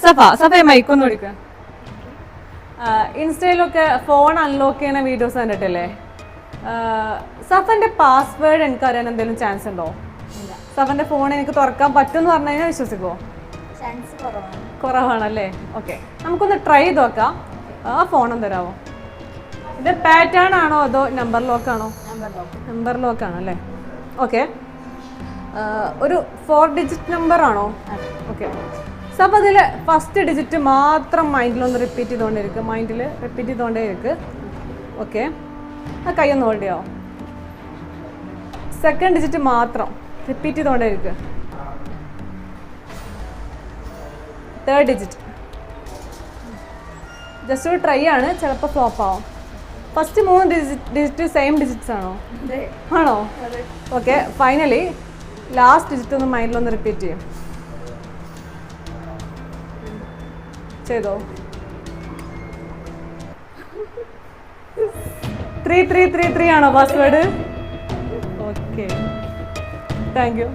സഫ മൈക്കൊന്നും എടുക്കുക. ഇൻസ്റ്റയിലൊക്കെ phone unlock ചെയ്യുന്ന videos കണ്ടിട്ടില്ലേ? സഫന്റെ പാസ്വേഡ് എനിക്ക് അറിയാൻ എന്തെങ്കിലും ചാൻസ് ഉണ്ടോ? സഫന്റെ ഫോൺ എനിക്ക് തുറക്കാൻ പറ്റുമെന്ന് പറഞ്ഞു കഴിഞ്ഞാൽ വിശ്വസിക്കുമോ? കുറവാണല്ലേ? ഓക്കെ, നമുക്കൊന്ന് ട്രൈ ചെയ്ത് നോക്കാം. ആ ഫോണും തരാമോ? ഇത് പാറ്റേൺ ആണോ അതോ നമ്പർ ലോക്ക് ആണോ? നമ്പർ ലോക്ക് ആണോ അല്ലേ? ഓക്കെ, ഒരു 4 ഡിജിറ്റ് നമ്പർ ആണോ? ഓക്കെ, സോ അപ്പോൾ അതിൽ ഫസ്റ്റ് ഡിജിറ്റ് മാത്രം മൈൻഡിലൊന്ന് റിപ്പീറ്റ് ചെയ്തുകൊണ്ടേ ഇരിക്ക്. ഓക്കെ, ആ കൈ ഒന്ന് ഹോൾഡ് ചെയ്യാമോ? സെക്കൻഡ് ഡിജിറ്റ് മാത്രം റിപ്പീറ്റ് ചെയ്തുകൊണ്ടേ ഇരിക്ക്. തേർഡ് ഡിജിറ്റ് ജസ്റ്റ് ഒരു ട്രൈ ആണ്, ചിലപ്പോൾ ഫ്ലോപ്പ് ആവും. ഫസ്റ്റ് 3 ഡിജിറ്റ് സെയിം ഡിജിറ്റ്സ് ആണോ? ആണോ? ഓക്കെ, ഫൈനലി ലാസ്റ്റ് ഡിജിറ്റ് ഒന്ന് മൈൻഡിലൊന്ന് റിപ്പീറ്റ് ചെയ്യും. ചെയ്തോ? 3333 ആണോ പാസ്വേഡ്? Okay, thank you.